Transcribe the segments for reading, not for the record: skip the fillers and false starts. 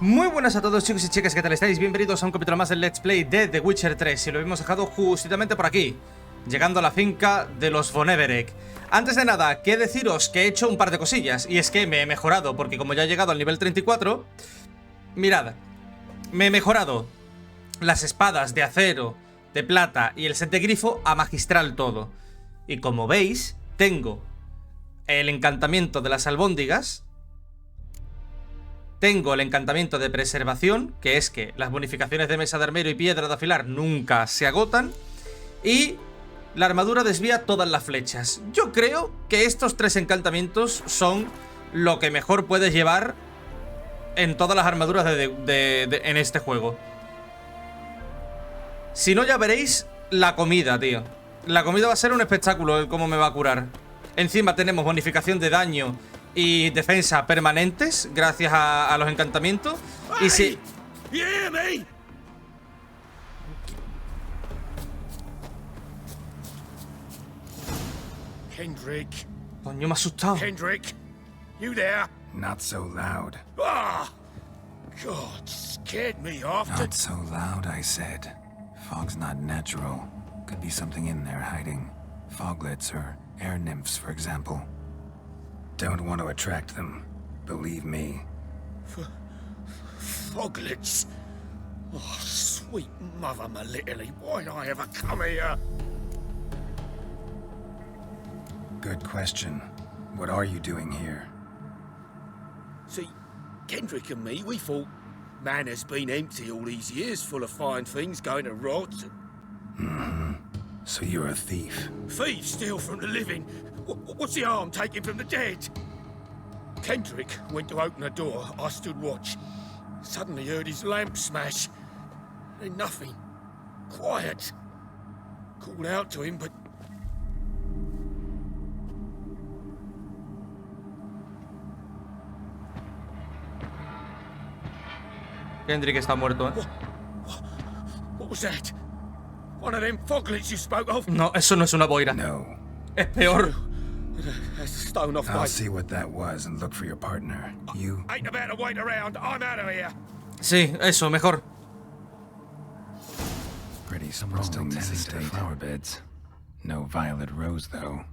Muy buenas a todos, chicos y chicas, ¿qué tal estáis? Bienvenidos a un capítulo más del Let's Play de The Witcher 3. Y lo hemos dejado justamente por aquí, llegando a la finca de los von Everec. Antes de nada, que deciros que he hecho un par de cosillas. Y es que me he mejorado, porque como ya he llegado al nivel 34, mirad, me he mejorado las espadas de acero, de plata y el set de grifo a magistral todo. Y como veis, tengo el encantamiento de las albóndigas. Tengo el encantamiento de preservación, que es que las bonificaciones de mesa de armero y piedra de afilar nunca se agotan. Y la armadura desvía todas las flechas. Yo creo que estos tres encantamientos son lo que mejor puedes llevar en todas las armaduras en este juego. Si no, ya veréis la comida, tío. La comida va a ser un espectáculo, el cómo me va a curar. Encima tenemos bonificación de daño y defensa permanentes gracias a los encantamientos. Y si... Kendrick. Coño, me ha asustado. Kendrick, you there? Not so loud. Ah! God, scared me off. Not so loud, I said. Fog's not natural. Could be something in there hiding. Foglets or air nymphs, for example. Don't want to attract them. Believe me. Foglets. Oh, sweet mother, my little, why'd I ever come here? Good question. What are you doing here? See, Kendrick and me, we thought man has been empty all these years, full of fine things going to rot. So you're a thief. Thieves steal from the living. What's the harm taken from the dead? Kendrick went to open the door. I stood watch. Suddenly heard his lamp smash. Then nothing. Quiet. Called out to him, but... Kendrick está muerto, ¿eh? What was that? One of them foglets you spoke of? No, eso no es una boira. No. Es peor. That's a stone off I'll my... see what that was and look for your partner. You... Ain't about to wait around. I'm out of here. Sí, eso, mejor. Pretty sprawling estate. Flower beds. No violet rose, though.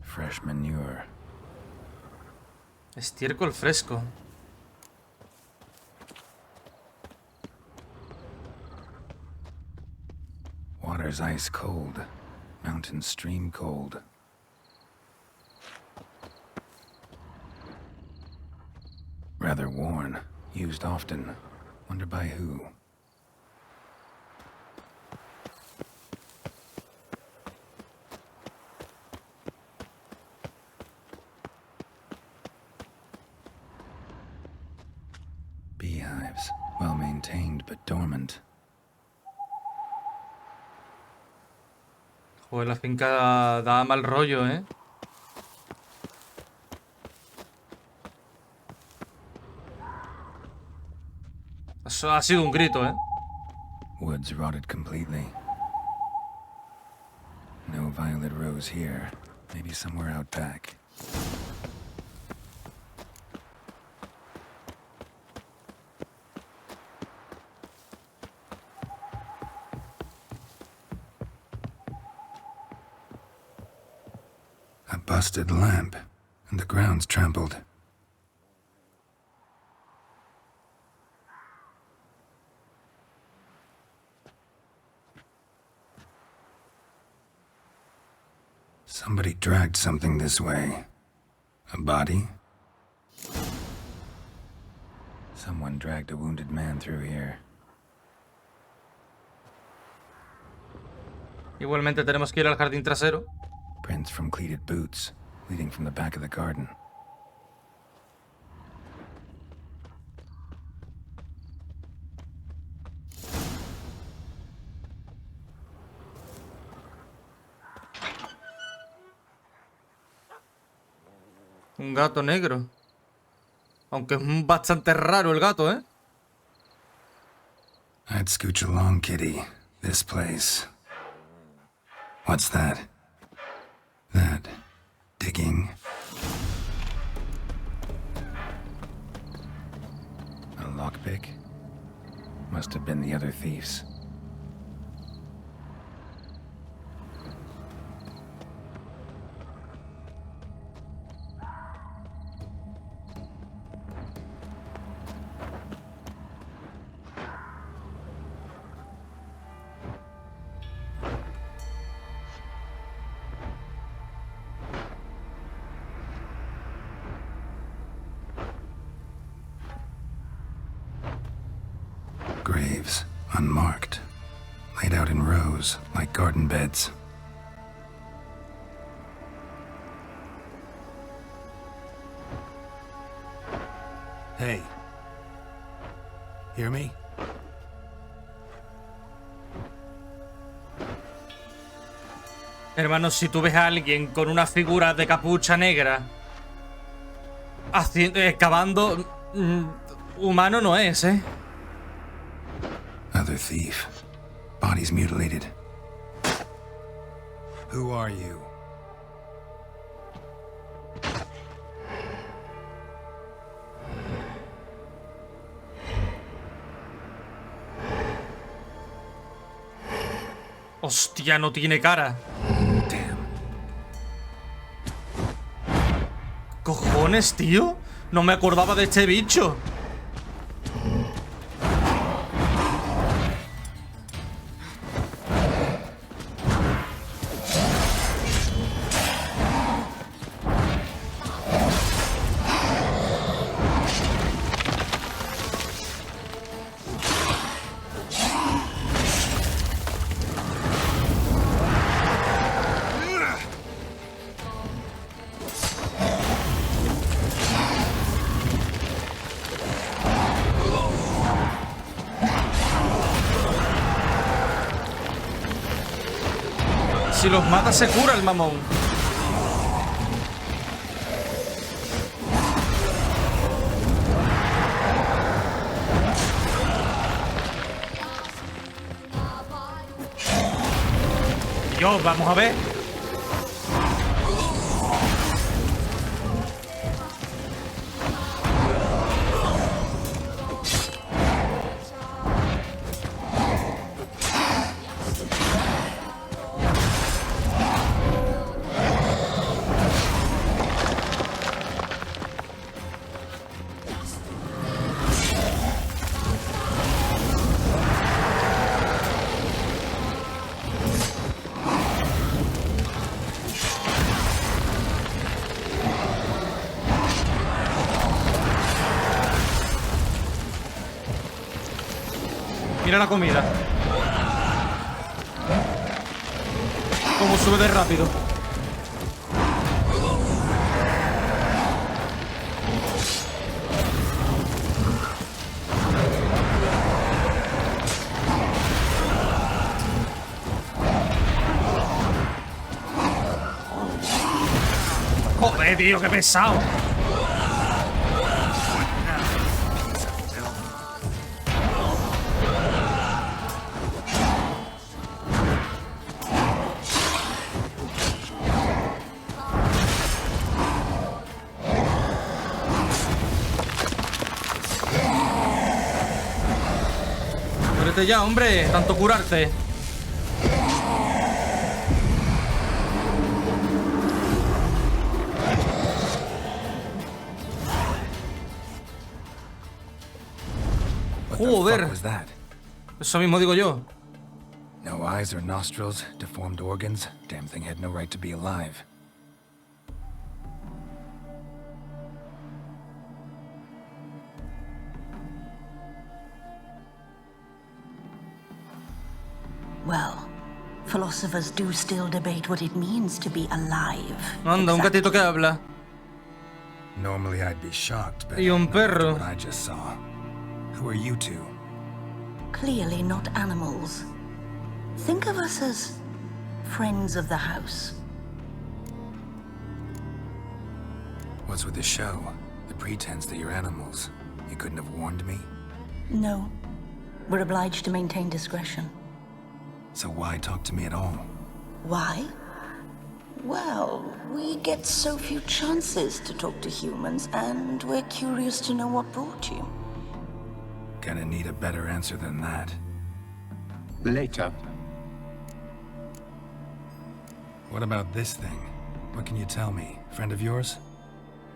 Fresh manure. Estiércol fresco. Water's ice cold. Mountain stream cold. Rather worn. Used often. Wonder by who. Beehives. Well maintained but dormant. Joder, la finca da mal rollo, ¿eh? Eso ha sido un grito, ¿eh? Woods rotted completely. No violet rose here. Maybe somewhere out back. A busted lamp, and the ground's trampled. Somebody dragged something this way. A body? Someone dragged a wounded man through here. Igualmente tenemos que ir al jardín trasero. Prints from cleated boots, leading from the back of the garden. Un gato negro. Aunque es bastante raro el gato, ¿eh? I'd scooch along, kitty. This place. What's that? That digging. lockpick? Must have been the other thieves. Graves, unmarked, laid out in rows like garden beds. Hey. Hear me? Hermano, si tú ves a alguien con una figura de capucha negra cavando, humano no es, ¿eh? Other thief. Bodies mutilated. Who are you? Hostia, no tiene cara. Damn. ¿Cojones, tío? No me acordaba de este bicho. Si los mata se cura el mamón. Dios, vamos a ver. Mira la comida. Cómo sube de rápido. Joder, tío, qué pesado. Muérete ya, hombre, tanto curarte. Joder. Eso mismo digo yo. No eyes or nostrils, deformed organs. Damn thing had no right to be alive. Well, philosophers do still debate what it means to be alive. Anda, un gatito que habla. Normally I'd be shocked, but Y un perro. what I just saw. Who are you two? Clearly not animals. Think of us as friends of the house. What's with the show? The pretense that you're animals. You couldn't have warned me? No. We're obliged to maintain discretion. So why talk to me at all? Why? Well, we get so few chances to talk to humans, and we're curious to know what brought you. Gonna need a better answer than that. Later. What about this thing? What can you tell me? Friend of yours?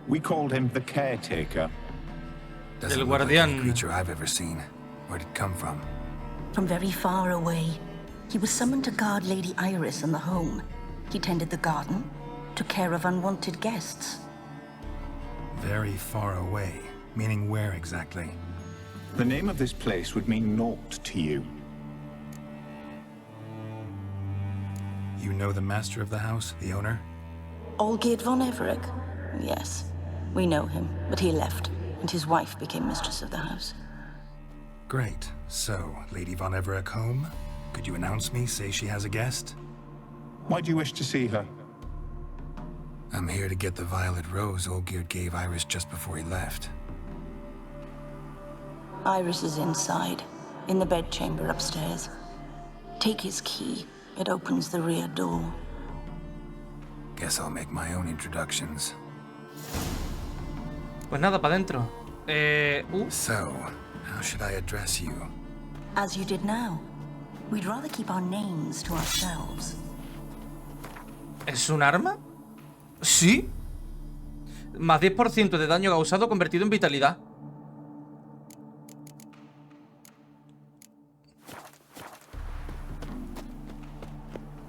We called him the Caretaker. Doesn't El look like guardián. any creature I've ever seen. Where'd it come from? From very far away. He was summoned to guard Lady Iris and the home. He tended the garden, took care of unwanted guests. Very far away. Meaning where exactly? The name of this place would mean naught to you. You know the master of the house? The owner? Olgierd von Everett? Yes. We know him, but he left, and his wife became mistress of the house. Great. So, Lady von Everett home? Could you announce me, say she has a guest? Why do you wish to see her? I'm here to get the violet rose Olgierd gave Iris just before he left. Iris is inside, in the bedchamber upstairs. Take his key. It opens the rear door. Guess I'll make my own introductions. Pues nada, para adentro. So, how should I address you? As you did now. We'd rather keep our names to ourselves. ¿Es un arma? Sí. Más 10% de daño causado convertido en vitalidad.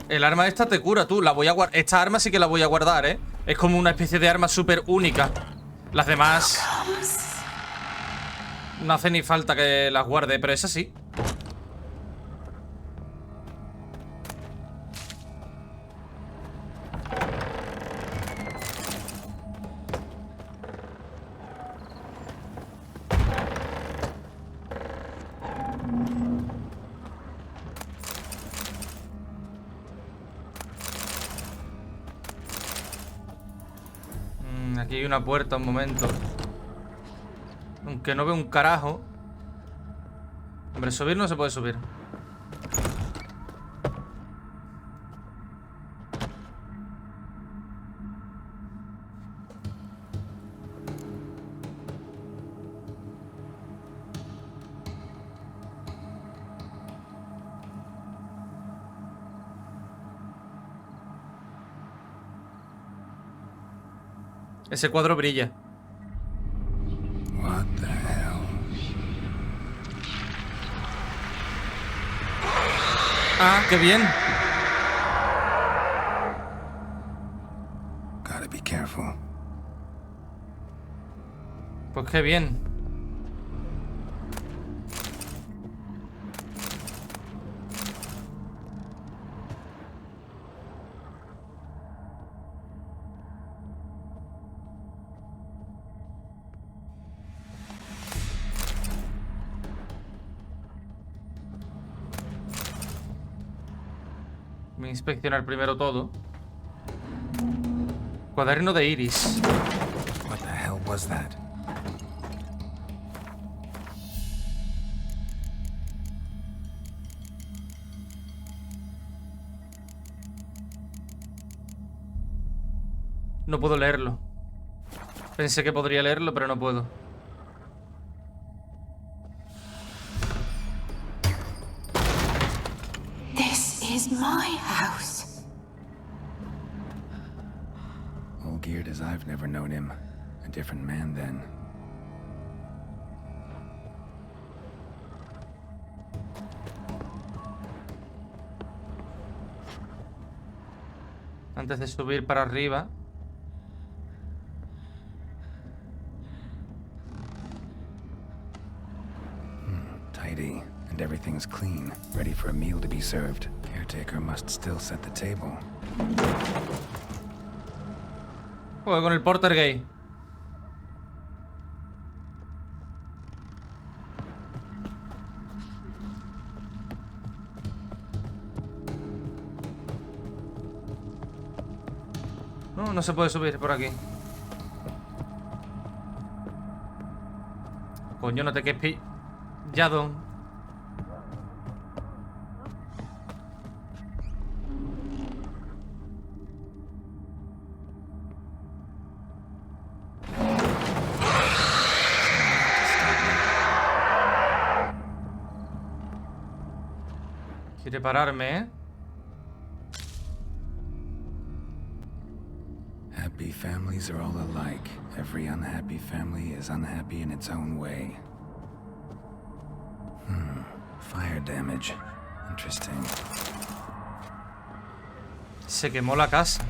El arma esta te cura, tú. La voy a guardar. Esta arma sí que la voy a guardar, ¿eh? Es como una especie de arma súper única. Las demás no hace ni falta que las guarde, pero esa sí. Aquí hay una puerta, un momento. Aunque no veo un carajo. Hombre, subir no se puede subir. Ese cuadro brilla. What the hell? Ah, qué bien. Gotta be careful. Pues qué bien. Voy a inspeccionar primero todo. Cuaderno de Iris. What the hell was that? No puedo leerlo. Pensé que podría leerlo, pero no puedo. This is my house. Olgierd as I've never known him. A different man then. Antes de subir para arriba. Tidy, and everything's clean, ready for a meal to be served. Caretaker must still set the table. Juego con el Porter Gay. No, no se puede subir por aquí. Coño, no te quedes pillado. Quiere pararme, ¿eh? Happy families are all alike. Every unhappy family is unhappy in its own way. Fire damage. Interesting. Se quemó la casa.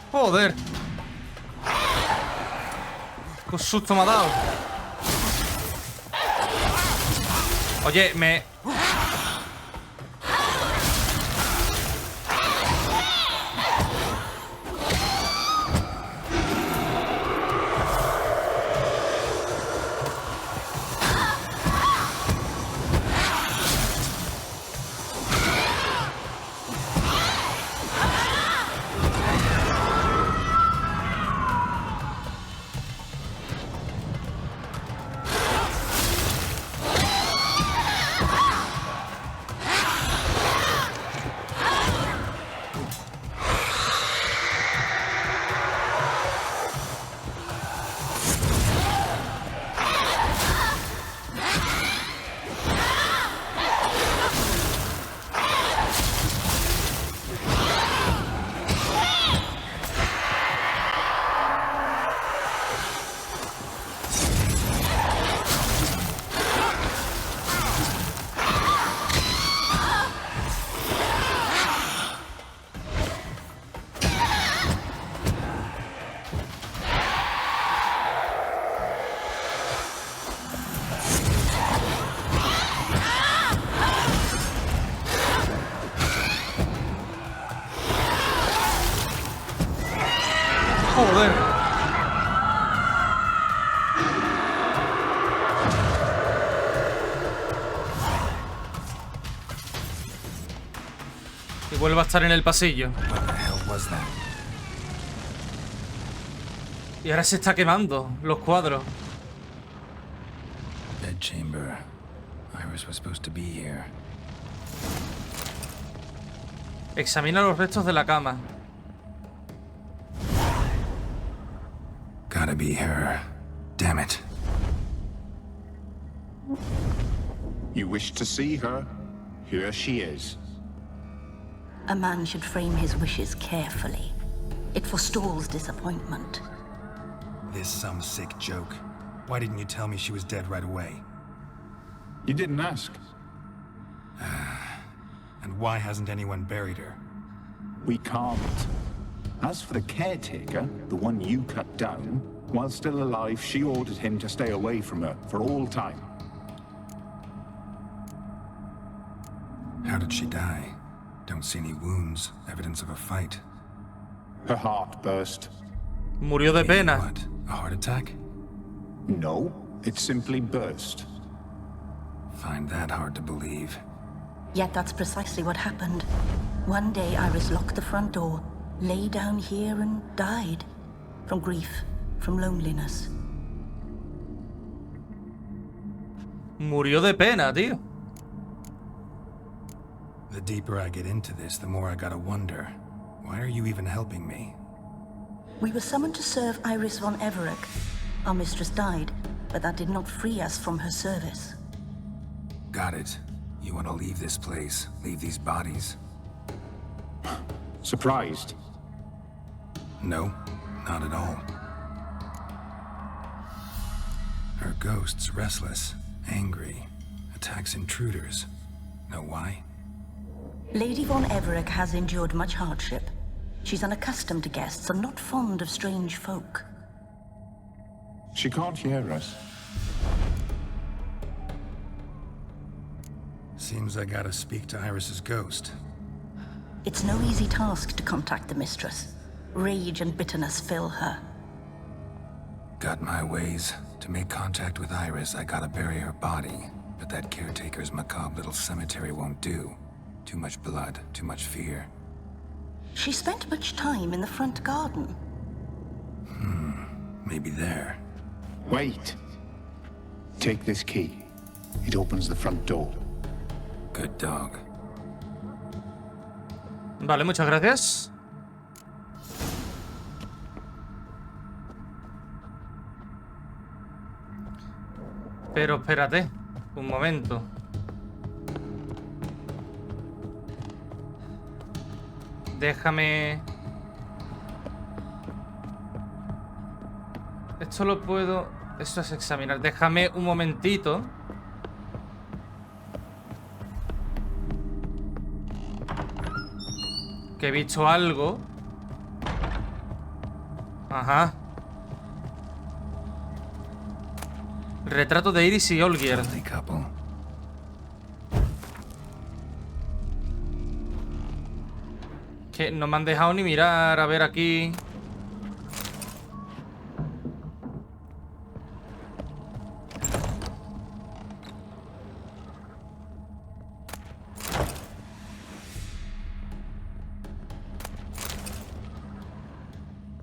Joder. Qué susto me ha dado. Oye, me... Joder. Y vuelve a estar en el pasillo. What the hell was that? Y ahora se está quemando los cuadros. Bedchamber. Iris was supposed to be here. Examina los restos de la cama. Gotta be her. Damn it. You wish to see her? Here she is. A man should frame his wishes carefully. It forestalls disappointment. This some sick joke. Why didn't you tell me she was dead right away? You didn't ask. And why hasn't anyone buried her? We can't. As for the caretaker, the one you cut down, while still alive, she ordered him to stay away from her for all time. How did she die? Don't see any wounds, evidence of a fight. Her heart burst. Murió de pena. What? A heart attack? No, it simply burst. Find that hard to believe. Yet that's precisely what happened. One day Iris locked the front door, lay down here and died. From grief, from loneliness. Murió de pena, tío. The deeper I get into this, the more I gotta wonder. Why are you even helping me? We were summoned to serve Iris von Everett. Our mistress died, but that did not free us from her service. Got it. You want to leave this place, leave these bodies? Surprised? No, not at all. Her ghost's restless, angry, attacks intruders. Know why? Lady von Everett has endured much hardship. She's unaccustomed to guests and not fond of strange folk. She can't hear us. Seems I gotta speak to Iris's ghost. It's no easy task to contact the mistress. Rage and bitterness fill her. Got my ways. To make contact with Iris, I gotta bury her body. But that caretaker's macabre little cemetery won't do. Too much blood, too much fear. She spent much time in the front garden. Maybe there. Wait. Take this key. It opens the front door. Good dog. Vale, muchas gracias. Pero espérate, un momento. Déjame... Esto lo puedo... Esto es examinar. Déjame un momentito. Que he visto algo. Ajá. Retrato de Iris y Olgierd. Lovely couple. Que no me han dejado ni mirar. A ver aquí.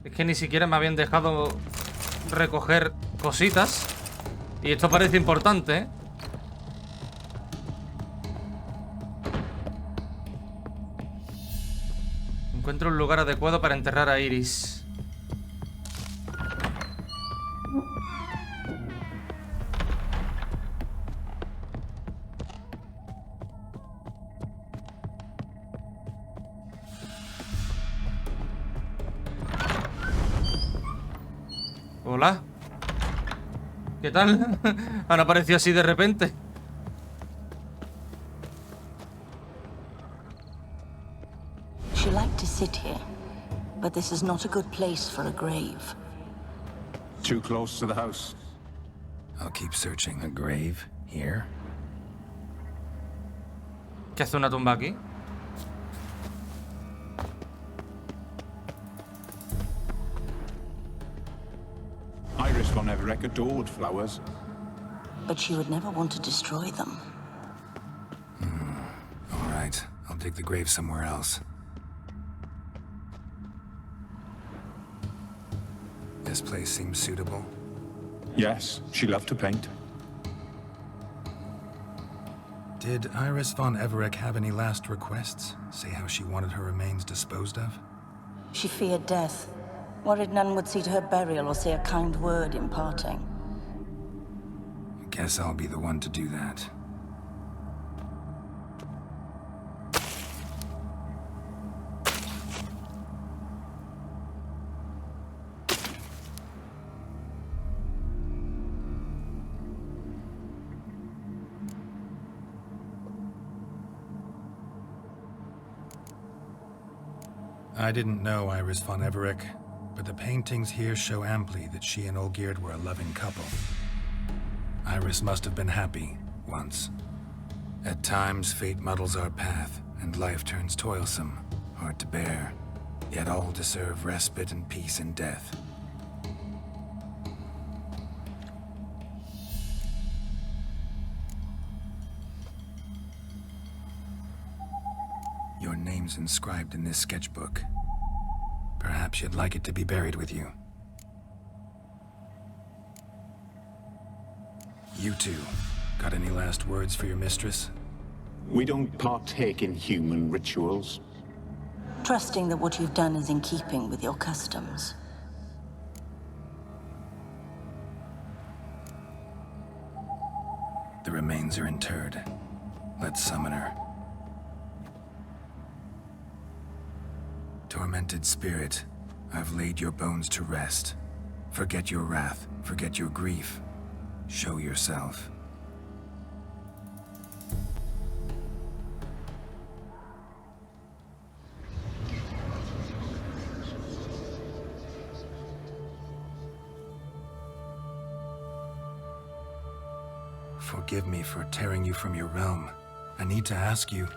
Es que ni siquiera me habían dejado recoger cositas. Y esto parece importante, ¿eh? Encuentro un lugar adecuado para enterrar a Iris. Hola. ¿Qué tal? Han aparecido así de repente. She liked to sit here, but this is not a good place for a grave. Too close to the house. I'll keep searching. A grave? Here? ¿Qué hace una tumba aquí? Iris von Everett adored flowers. But she would never want to destroy them. All right. I'll dig the grave somewhere else. This place seems suitable. Yes, she loved to paint. Did Iris von Everett have any last requests? Say how she wanted her remains disposed of? She feared death, worried none would see to her burial or say a kind word in parting. Guess I'll be the one to do that. I didn't know Iris von Everett, but the paintings here show amply that she and Olgierd were a loving couple. Iris must have been happy, once. At times, fate muddles our path, and life turns toilsome, hard to bear. Yet all deserve respite and peace in death. Your name's inscribed in this sketchbook. Perhaps you'd like it to be buried with you. You two, got any last words for your mistress? We don't partake in human rituals. Trusting that what you've done is in keeping with your customs. The remains are interred. Let's summon her. Tormented spirit, I've laid your bones to rest. Forget your wrath, forget your grief. Show yourself. Forgive me for tearing you from your realm. I need to ask you.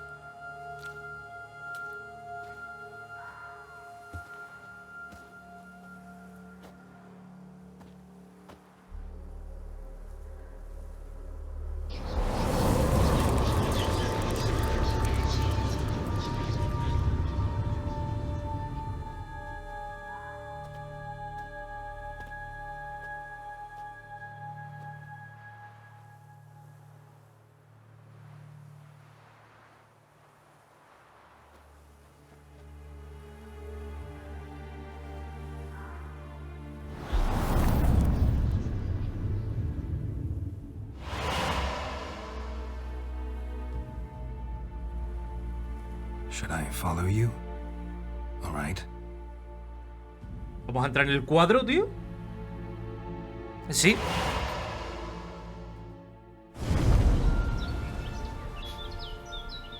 Should I follow you? All right. ¿Vamos a entrar en el cuadro, tío? Sí.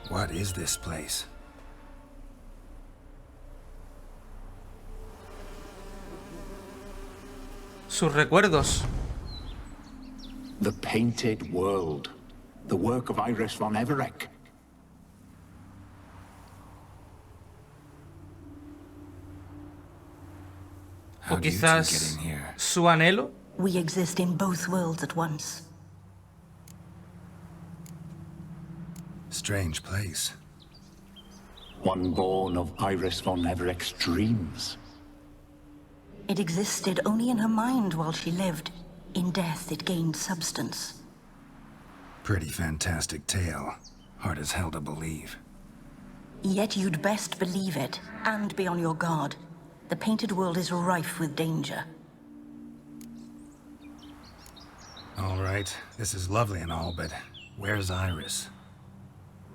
What is this place? Sus recuerdos. The Painted World. The work of Iris von Everec. O How do you two quizás get in here? su anhelo. We exist in both worlds at once. Strange place. One born of Iris von Everec's dreams. It existed only in her mind while she lived. In death, it gained substance. Pretty fantastic tale. Hard as hell to believe. Yet you'd best believe it, and be on your guard. The Painted World is rife with danger. All right, this is lovely and all, but where's Iris?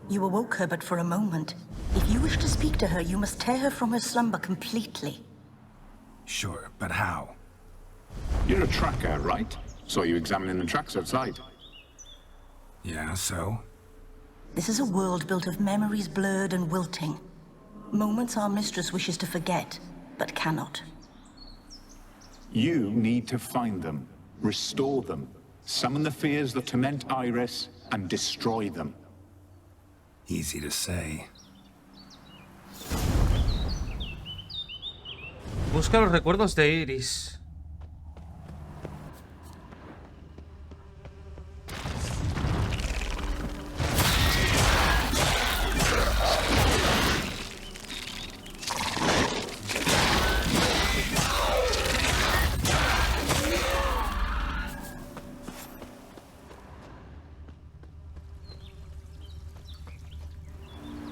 You awoke her but for a moment. If you wish to speak to her, you must tear her from her slumber completely. Sure, but how? You're a tracker, right? Saw you examining the tracks outside. Yeah, so? This is a world built of memories blurred and wilting. Moments our mistress wishes to forget, but cannot. You need to find them, restore them, summon the fears that torment Iris, and destroy them. Easy to say. Busca los recuerdos de Iris.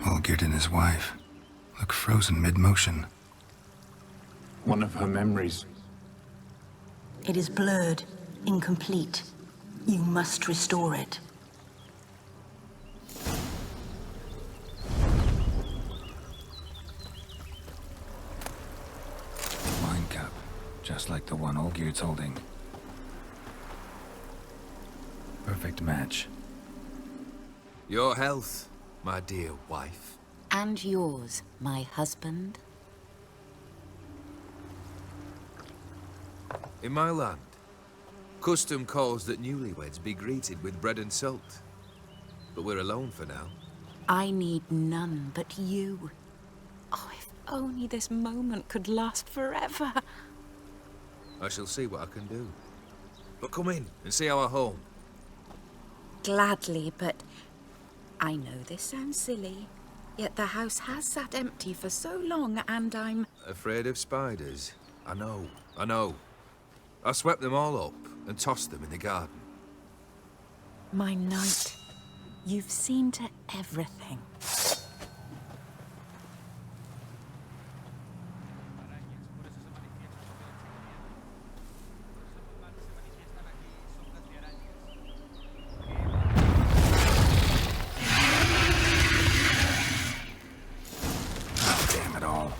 Olgierd and his wife look frozen mid-motion. One of her memories. It is blurred, incomplete. You must restore it. Wine cup, just like the one Olgierd's holding. Perfect match. Your health, my dear wife. And yours, my husband. In my land, custom calls that newlyweds be greeted with bread and salt. But we're alone for now. I need none but you. Oh, if only this moment could last forever. I shall see what I can do. But come in and see our home. Gladly, but I know this sounds silly, yet the house has sat empty for so long, and I'm... Afraid of spiders? I know. I swept them all up and tossed them in the garden. My knight, you've seen to everything. Damn it all.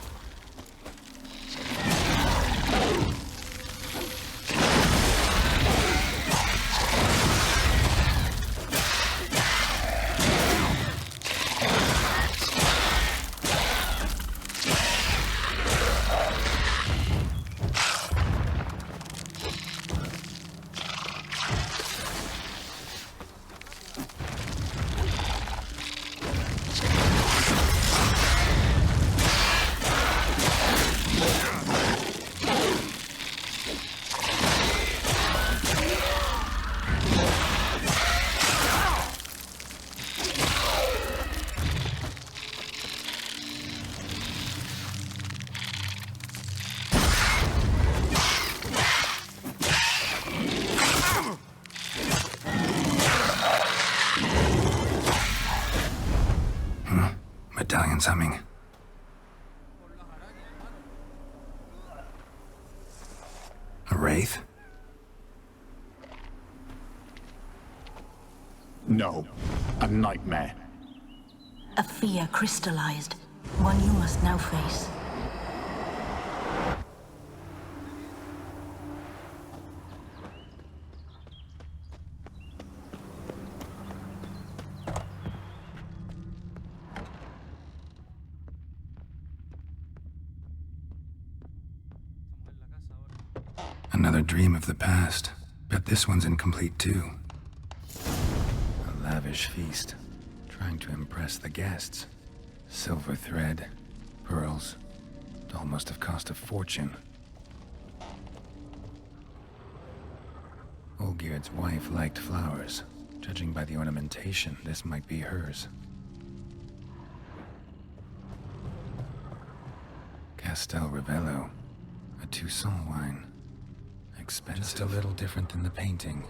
Medallion's humming. A wraith? No, a nightmare. A fear crystallized, one you must now face. Another dream of the past. Bet this one's incomplete too. A lavish feast, trying to impress the guests. Silver thread, pearls. It all must have cost a fortune. Olgierd's wife liked flowers. Judging by the ornamentation, this might be hers. Castel Ravello, a Toussaint wine. Expensive. Just a little different than the painting.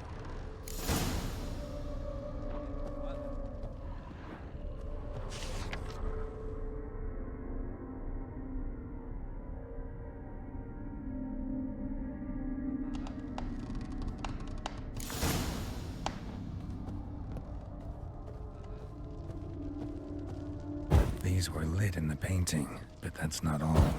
These were lit in the painting, but that's not all.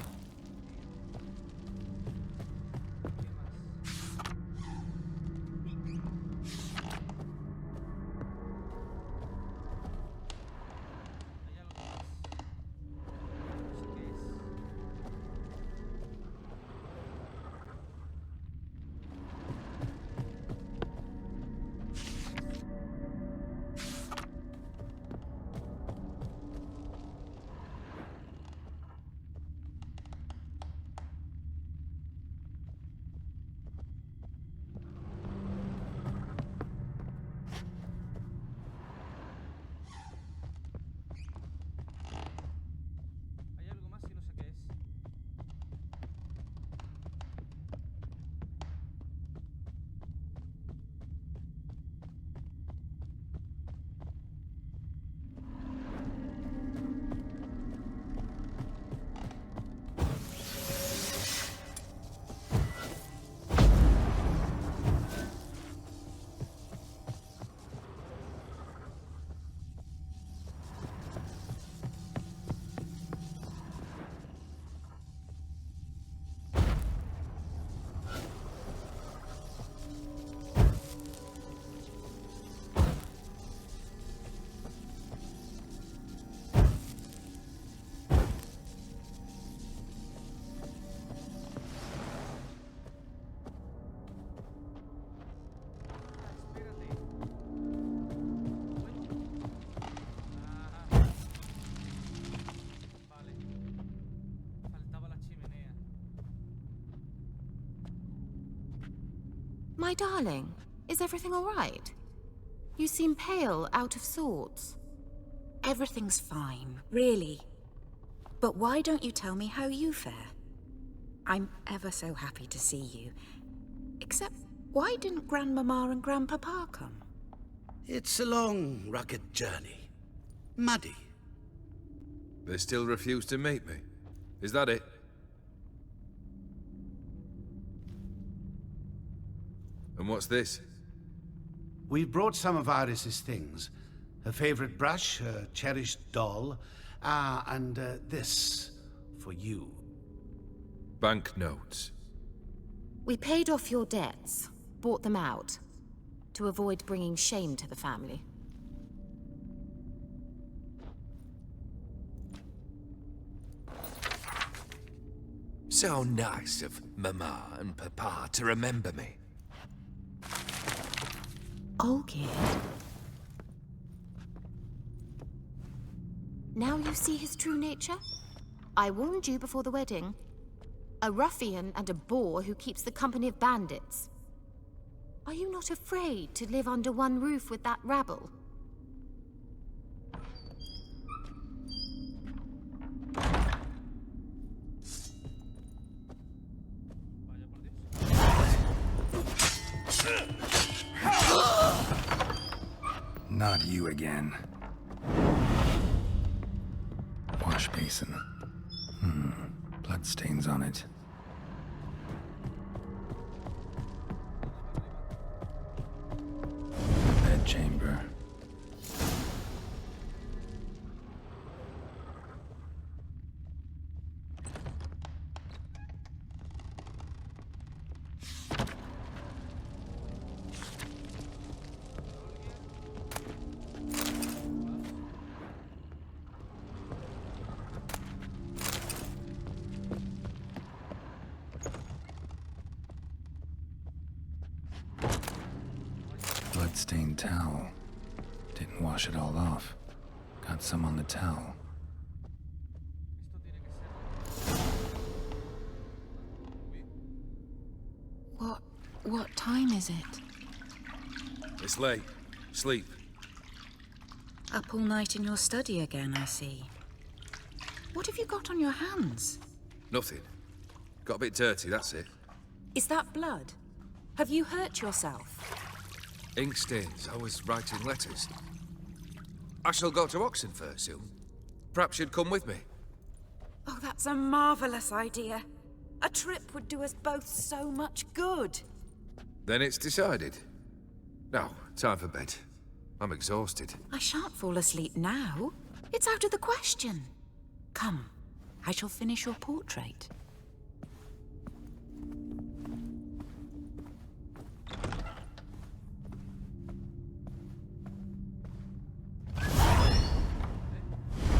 My darling, is everything all right? You seem pale, out of sorts. Everything's fine, really. But why don't you tell me how you fare? I'm ever so happy to see you. Except, why didn't Grandmama and Grandpapa come? It's a long, rugged journey. Muddy. They still refuse to meet me. Is that it? And what's this? We've brought some of Iris's things. Her favorite brush, her cherished doll, and this for you. Banknotes. We paid off your debts, bought them out, to avoid bringing shame to the family. So nice of Mama and Papa to remember me. Olgierd. Now you see his true nature? I warned you before the wedding. A ruffian and a boor who keeps the company of bandits. Are you not afraid to live under one roof with that rabble? Not you again. Wash basin. Bloodstains on it. Bedchamber. blood-stained towel. Didn't wash it all off. Got some on the towel. What time is it? It's late. Sleep. Up all night in your study again, I see. What have you got on your hands? Nothing. Got a bit dirty, that's it. Is that blood? Have you hurt yourself? Ink stains. I was writing letters. I shall go to Oxenfurt soon. Perhaps you'd come with me. Oh, that's a marvelous idea. A trip would do us both so much good. Then it's decided. Now, time for bed. I'm exhausted. I shan't fall asleep now. It's out of the question. Come, I shall finish your portrait.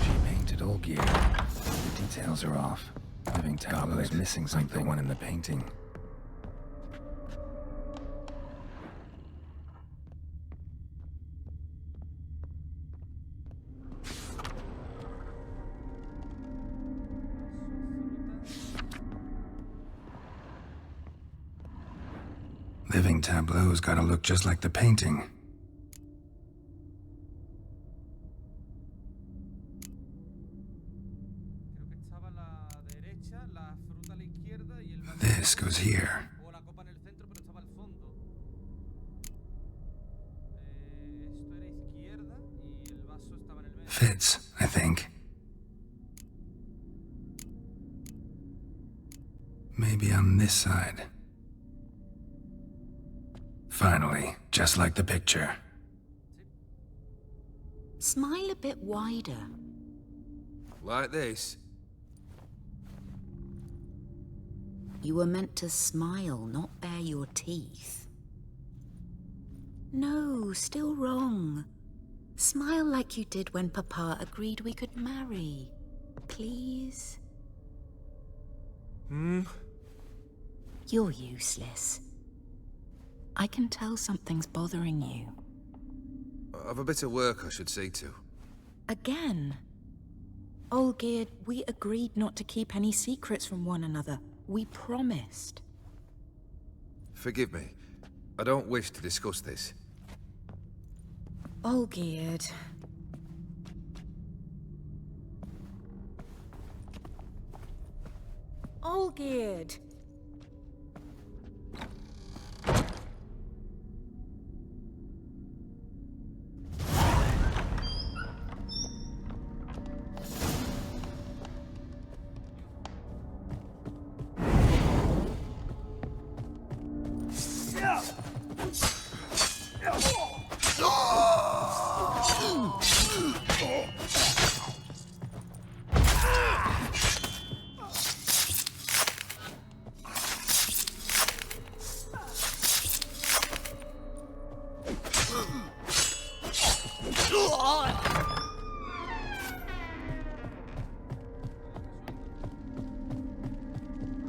She painted Olgierd. The details are off. Living tableau is missing something. Like the one in the painting. Living tableau's gotta look just like the painting. This goes here. Fits, I think. Maybe on this side. Finally, just like the picture. Smile a bit wider. Like this? You were meant to smile, not bare your teeth. No, still wrong. Smile like you did when Papa agreed we could marry. Please? You're useless. I can tell something's bothering you. I've a bit of work I should see to. Again? Olgierd, we agreed not to keep any secrets from one another. We promised. Forgive me. I don't wish to discuss this. Olgierd. Olgierd!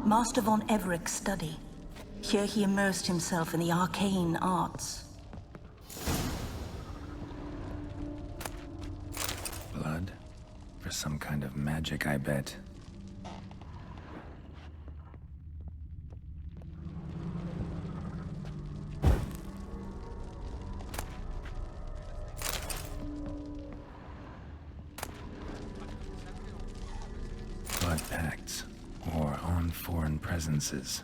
Master von Evereck's study. Here he immersed himself in the arcane arts. Blood? For some kind of magic, I bet. Blood pacts, or on foreign presences.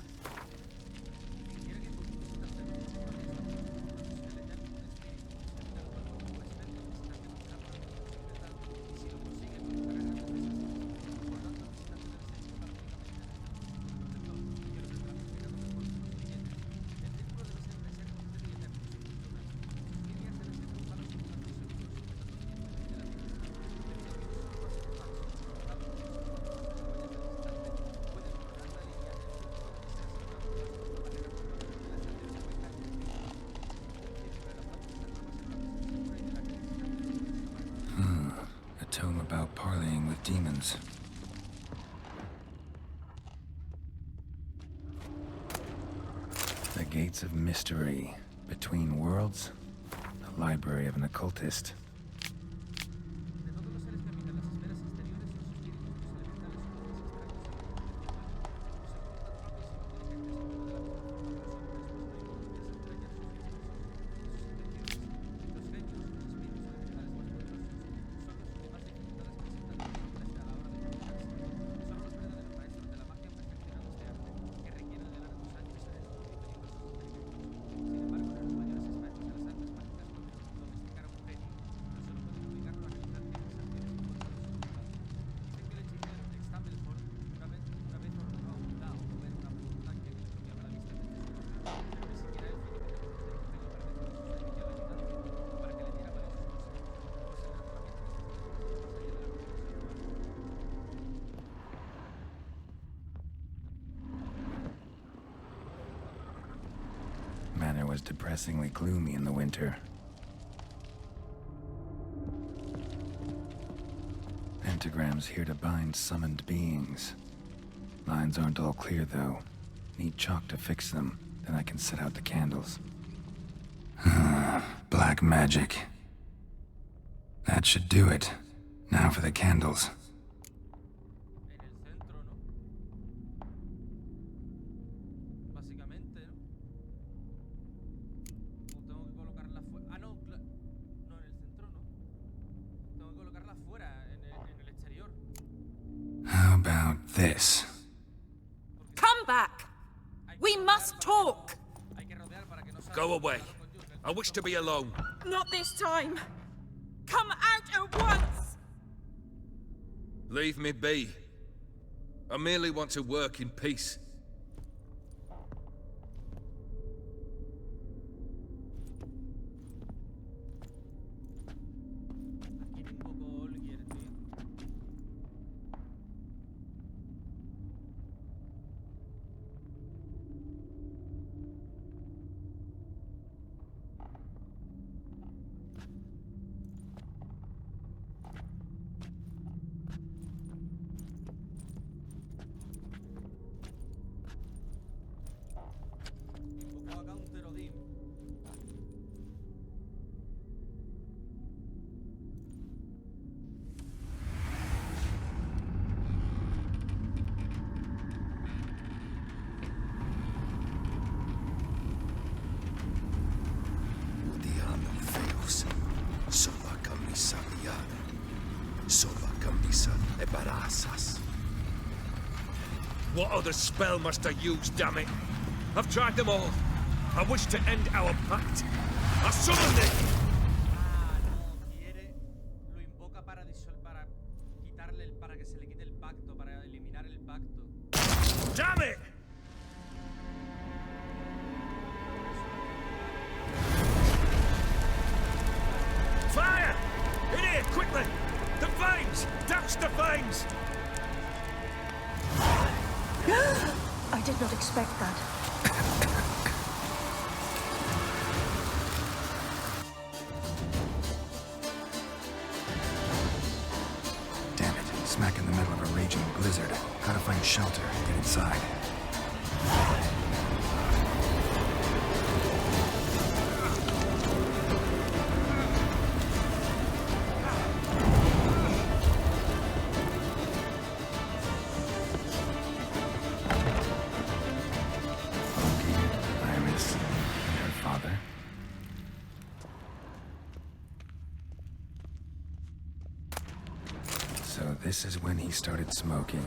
A tome about parleying with demons. The gates of mystery between worlds. library of an occultist. Manor was depressingly gloomy in the winter. Pentagrams here to bind summoned beings. Lines aren't all clear, though. Need chalk to fix them, then I can set out the candles. Black magic. That should do it. Now for the candles. How about this? Come back! We must talk! Go away. I wish to be alone. Not this time! Come out at once! Leave me be. I merely want to work in peace. What other spell must I use, damn it? I've tried them all. I wish to end our pact. I summon it! No quiere, lo invoca para quitarle para que se le quite el pacto, para eliminar el pacto. Damn it! Fire! In here, quickly! The flames! Douse the flames! I did not expect that. Damn it, smack in the middle of a raging blizzard. Gotta find shelter and get inside. So this is when he started smoking.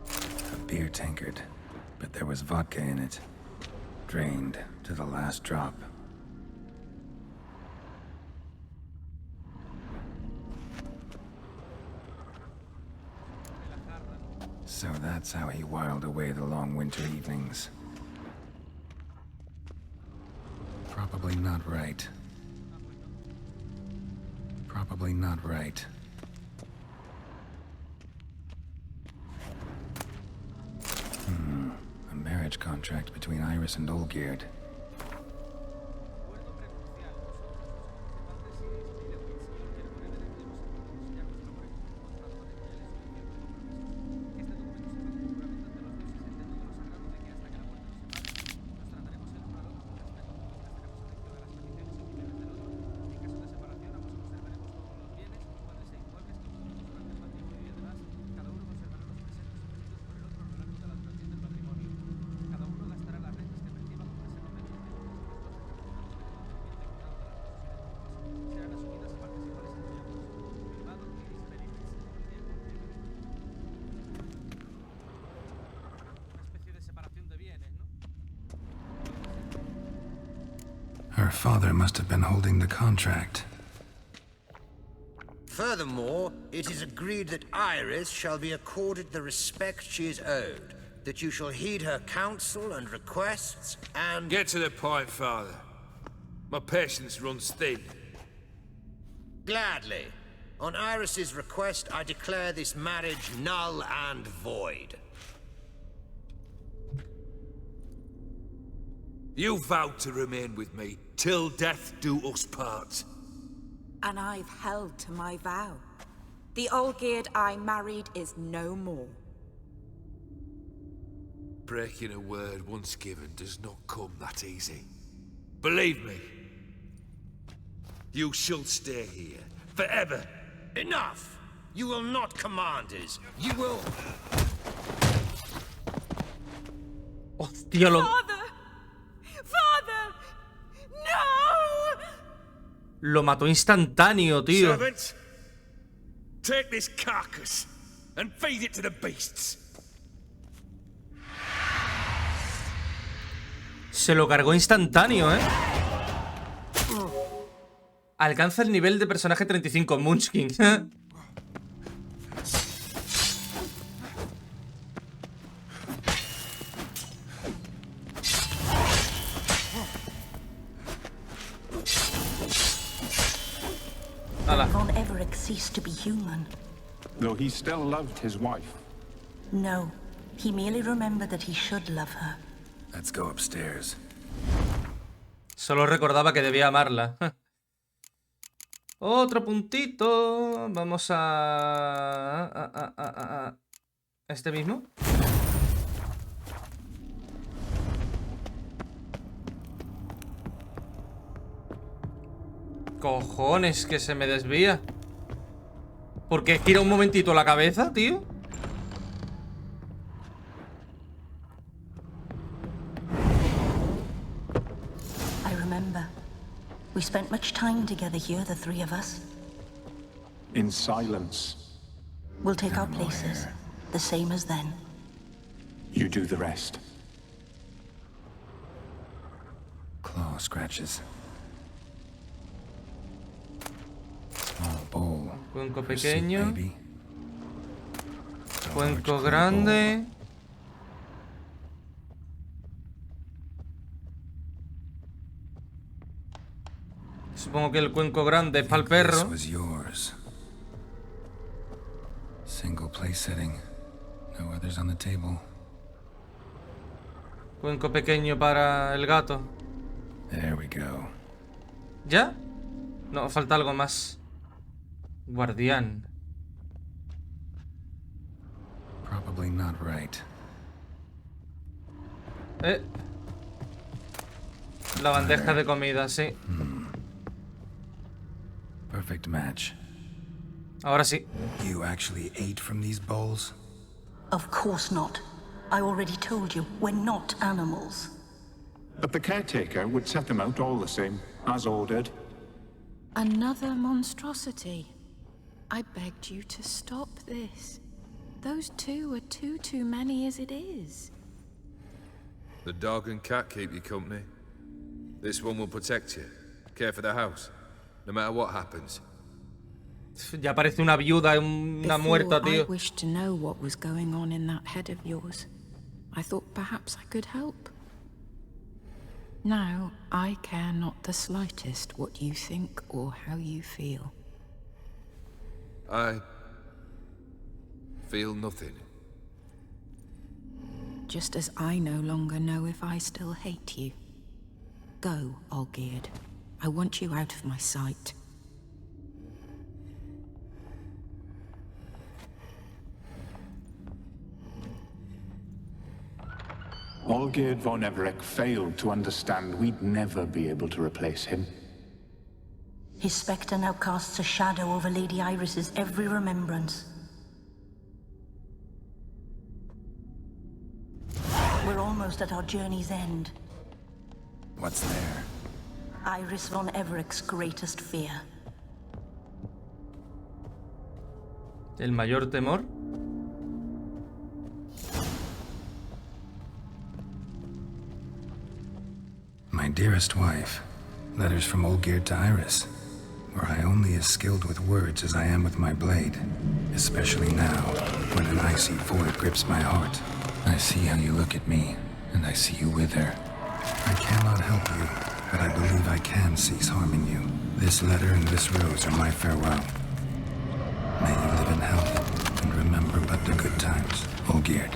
A beer tankard, but there was vodka in it. Drained to the last drop. So that's how he whiled away the long winter evenings. Probably not right. Probably not right. A marriage contract between Iris and Olgierd. Her father must have been holding the contract. Furthermore, it is agreed that Iris shall be accorded the respect she is owed, that you shall heed her counsel and requests, and... Get to the point, Father. My patience runs thin. Gladly. On Iris's request, I declare this marriage null and void. You vowed to remain with me till death do us part. And I've held to my vow. The Olgierd I married is no more. Breaking a word once given does not come that easy. Believe me. You shall stay here, forever. Enough! You will not command us. You will... Hostia, lo... Father! Father! No! Lo mató instantáneo, tío. Servants, take this carcass and feed it to the beasts. Se lo cargó instantáneo, ¿eh? Alcanza el nivel de personaje 35, Munchkin. Von Everett ceased to be human. Though he still loved his wife. No, he merely remembered that he should love her. Let's go upstairs. Solo recordaba que debía amarla. Otro puntito. Vamos a... ¿Este mismo? Cojones, que se me desvía. ¿Por qué gira un momentito la cabeza, tío? I remember. We spent much time together here, the three of us. In silence. We'll take our places, the same as then. You do the rest. Claw scratches. Small bowl. Cuenco for soup, pequeño. maybe. A Cuenco large clay grande. Supongo que el cuenco grande es para el bowl. This perro. was yours. Single place setting. No others on the table. Cuenco pequeño para el gato. There we go. ¿Ya? No, falta algo más. Guardián. Probably not right. La bandeja de comida, sí. Perfect match. Ahora sí. You actually ate from these bowls? Of course not. I already told you, we're not animals. But the caretaker would set them out all the same, as ordered. Another monstrosity. I begged you to stop this. Those two are too many as it is. The dog and cat keep you company. This one will protect you. Care for the house. No matter what happens. Ya parece una viuda, una muerta, Before I tío. wished to know what was going on in that head of yours. I thought perhaps I could help. Now, I care not the slightest what you think or how you feel. I feel nothing. Just as I no longer know if I still hate you. Go, Olgierd. I want you out of my sight. Olgierd von Everett failed to understand we'd never be able to replace him. His spectre now casts a shadow over Lady Iris's every remembrance. We're almost at our journey's end. What's there? Iris von Everett's greatest fear. El mayor temor. My dearest wife, Letters from Olgierd to Iris, where I only as skilled with words as I am with my blade. Especially now, when an icy void grips my heart. I see how you look at me, and I see you wither. I cannot help you, but I believe I can cease harming you. This letter and this rose are my farewell. May you live in health, and remember but the good times, Olgierd.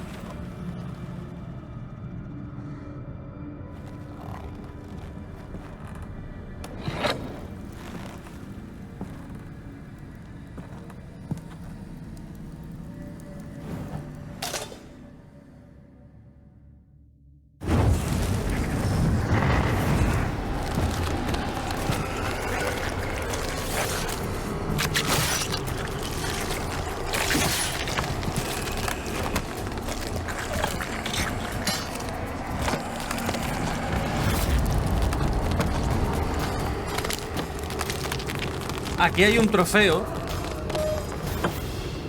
Aquí hay un trofeo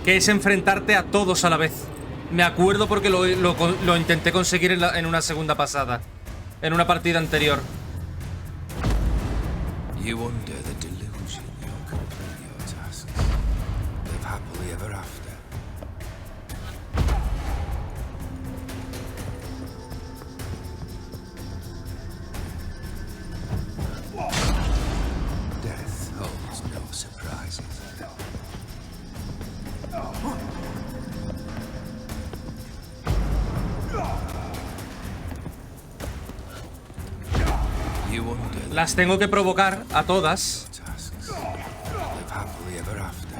que es enfrentarte a todos a la vez. Me acuerdo porque lo intenté conseguir en una segunda pasada, en una partida anterior. You wonder the delusion you'll complete your tasks. Live happily ever after. Death holds no surprises. You wonder Las tengo que provocar a todas. tasks. Live happily ever after.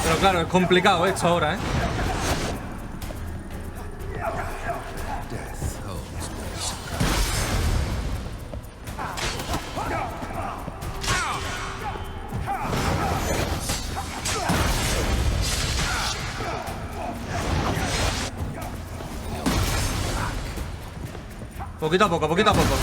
Pero claro, es complicado esto ahora, ¿eh? Death holds no surprises. Poquito a poco, poquito a poco.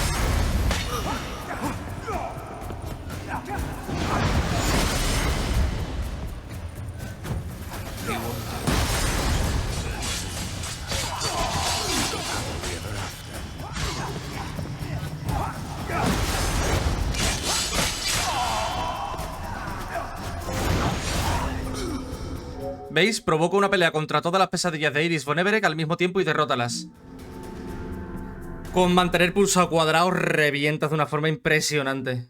¿Veis? Provoca una pelea contra todas las pesadillas de Iris von Everec al mismo tiempo y derrótalas. Con mantener pulso cuadrado revientas de una forma impresionante.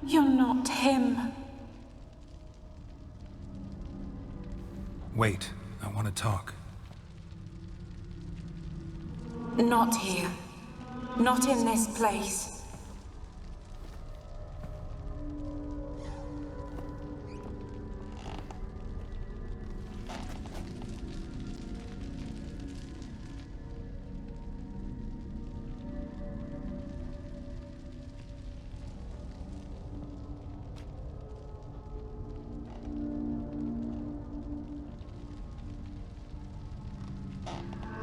You're not him. Wait, I want to talk. Not here. Not in this place.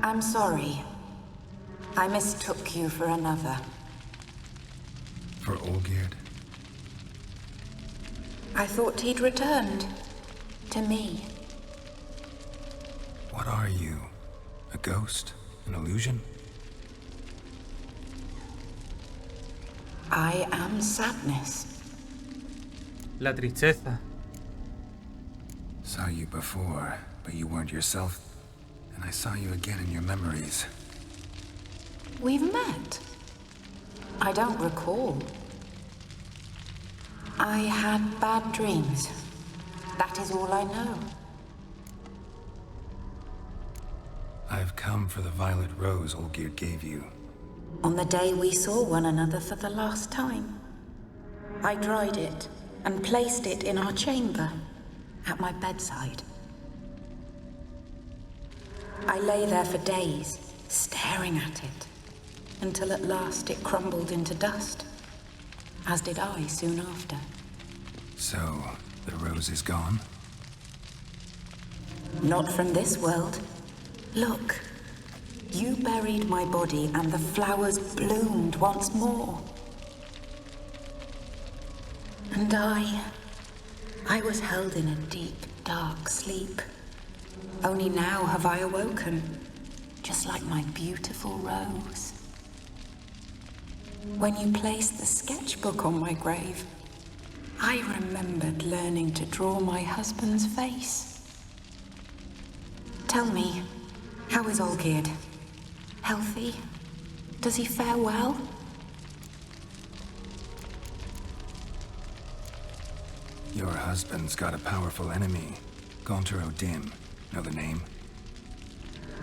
I'm sorry. I mistook you for another. For Olgierd? I thought he'd returned. To me. What are you? A ghost? An illusion? I am sadness. La tristeza. Saw you before, but you weren't yourself. And I saw you again in your memories. We've met. I don't recall. I had bad dreams. That is all I know. I've come for the violet rose Olgierd gave you. On the day we saw one another for the last time, I dried it and placed it in our chamber, at my bedside. I lay there for days, staring at it, until at last it crumbled into dust, as did I soon after. So, The rose is gone? Not from this world. Look. You buried my body and the flowers bloomed once more. And I was held in a deep, dark sleep. Only now have I awoken, just like my beautiful rose. When you placed the sketchbook on my grave, I remembered learning to draw my husband's face. Tell me, how is Olgierd? Healthy? Does he fare well? Your husband's got a powerful enemy. Gaunter O'Dim. Know the name?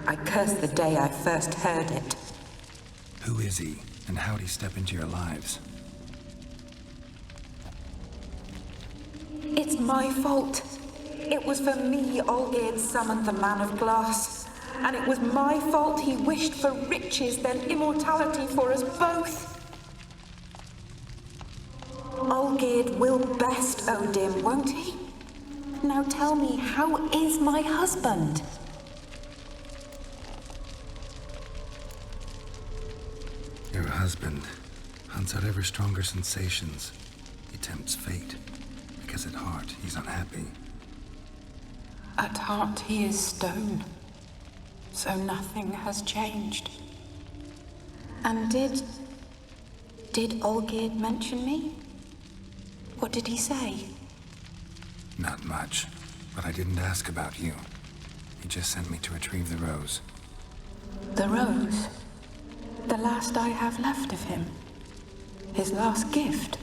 I curse the day I first heard it. Who is he, and how'd he step into your lives? It's my fault. It was for me Olgierd summoned the Man of Glass. And it was my fault he wished for riches, then immortality for us both. Olgierd will best O'Dim, won't he? Now tell me, how is my husband? Your husband hunts out ever stronger sensations. He tempts fate, because at heart he's unhappy. At heart he is stone. So nothing has changed. And did Olgierd mention me? What did he say? Not much, but I didn't ask about you. He just sent me to retrieve the rose. The rose? The last I have left of him? His last gift?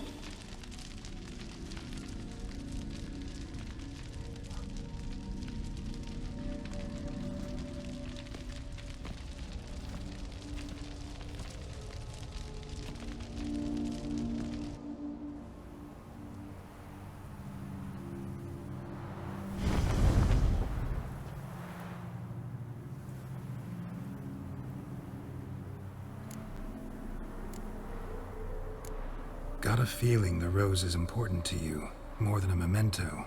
Got a feeling the rose is important to you, more than a memento.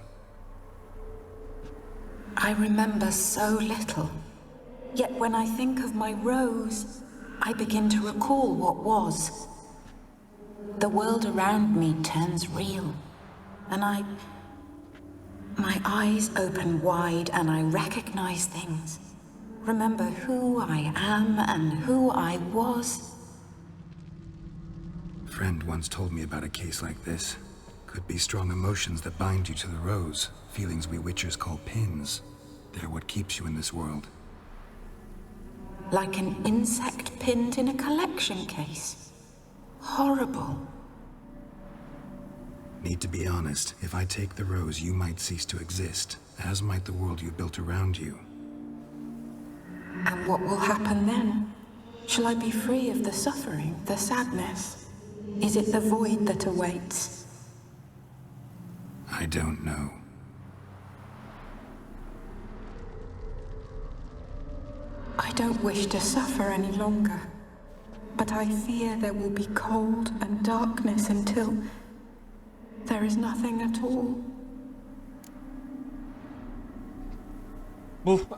I remember so little. Yet when I think of my rose, I begin to recall what was. The world around me turns real, and my eyes open wide and I recognize things. Remember who I am and who I was. A friend once told me about a case like this. Could be strong emotions that bind you to the rose, feelings we witchers call pins. They're what keeps you in this world. Like an insect pinned in a collection case. Horrible. Need to be honest, if I take the rose, you might cease to exist, as might the world you built around you. And what will happen then? Shall I be free of the suffering, the sadness? Is it the void that awaits? I don't know. I don't wish to suffer any longer, but I fear there will be cold and darkness until there is nothing at all.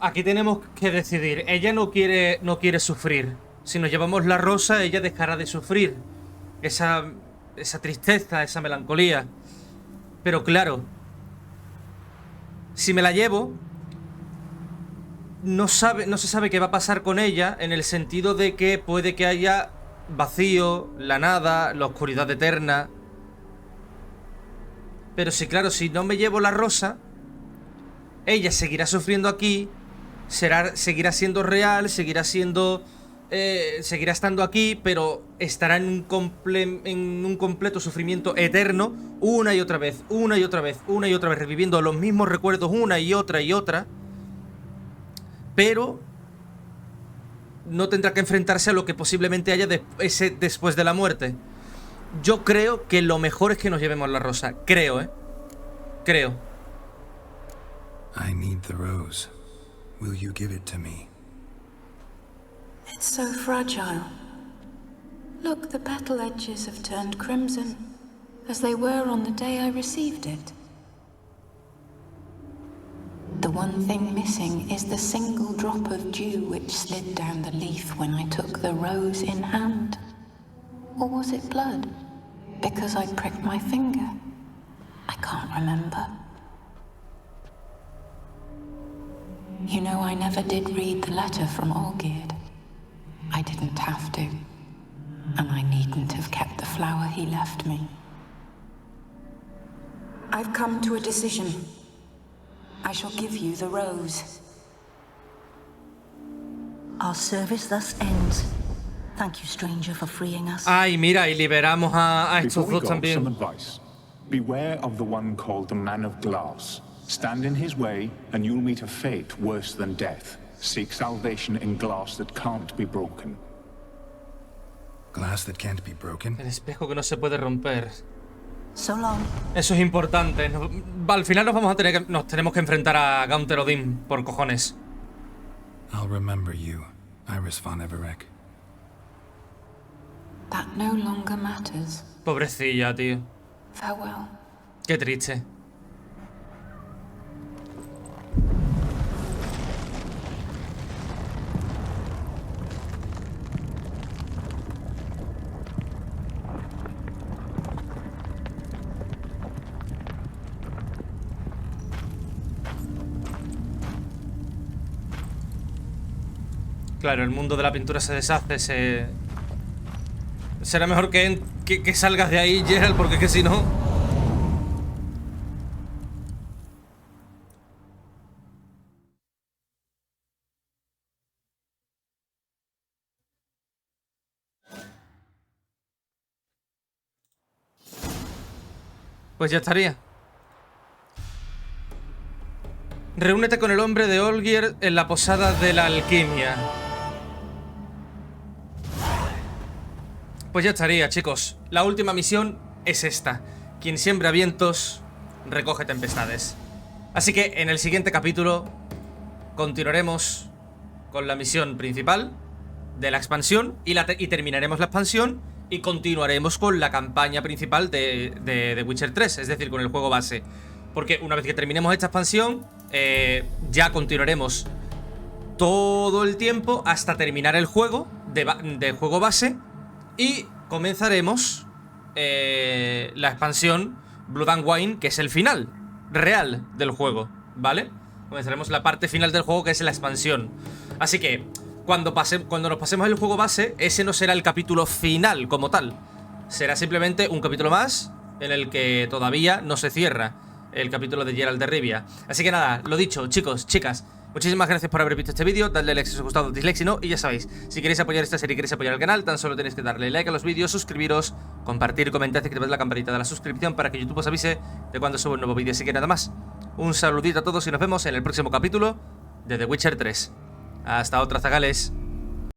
Aquí tenemos que decidir. Ella no quiere sufrir. Si nos llevamos la rosa, ella dejará de sufrir. Esa tristeza, esa melancolía. Pero claro, si me la llevo, no se sabe qué va a pasar con ella, en el sentido de que puede que haya vacío, la nada, la oscuridad eterna. Pero sí, claro, si no me llevo la rosa, ella seguirá sufriendo aquí, seguirá siendo real, seguirá estando aquí, pero estará en un completo sufrimiento eterno, una y otra vez, reviviendo los mismos recuerdos una y otra, pero no tendrá que enfrentarse a lo que posiblemente haya después de la muerte. Yo creo que lo mejor es que nos llevemos la rosa. Creo. I need the rose. Will you give it to me? It's so fragile. Look, the petal edges have turned crimson, as they were on the day I received it. The one thing missing is the single drop of dew which slid down the leaf when I took the rose in hand. Or was it blood? Because I pricked my finger? I can't remember. You know, I never did read the letter from Olgierd. I didn't have to. And I needn't have kept the flower he left me. I've come to a decision. I shall give you the rose. Our service thus ends. Thank you, stranger, for freeing us. Ay, mira, y liberamos a estos Before we dos go, some también. advice. Beware of the one called the Man of Glass. Stand in his way, and you'll meet a fate worse than death. Seek salvation in glass that can't be broken. Glass that can't be broken? El espejo que no se puede romper. So long. Eso es importante. Al final nos tenemos que enfrentar a Gaunter Odin, por cojones. I'll remember you, Iris von Everec. That no longer matters. Pobrecilla, tío. Farewell. Qué triste. Claro, el mundo de la pintura se deshace, Será mejor que salgas de ahí, Geralt, porque que si no... Pues ya estaría. Reúnete con el hombre de Olgierd en la posada de la alquimia. Pues ya estaría, chicos. La última misión es esta. Quien siembra vientos, recoge tempestades. Así que en el siguiente capítulo continuaremos con la misión principal de la expansión y terminaremos la expansión y continuaremos con la campaña principal de The Witcher 3, es decir, con el juego base. Porque una vez que terminemos esta expansión, ya continuaremos todo el tiempo hasta terminar el juego de juego base. Y comenzaremos la expansión Blood and Wine, que es el final real del juego, ¿vale? Comenzaremos la parte final del juego, que es la expansión. Así que cuando nos pasemos el juego base, ese no será el capítulo final como tal. Será simplemente un capítulo más en el que todavía no se cierra el capítulo de Geralt de Rivia. Así que nada, lo dicho, chicos, chicas, muchísimas gracias por haber visto este vídeo. Dadle like si os ha gustado, dislike si no. Y ya sabéis, si queréis apoyar esta serie y queréis apoyar el canal, tan solo tenéis que darle like a los vídeos, suscribiros, compartir, comentar y activar la campanita de la suscripción para que YouTube os avise de cuando subo un nuevo vídeo. Así que nada más, un saludito a todos y nos vemos en el próximo capítulo de The Witcher 3. Hasta otra, zagales.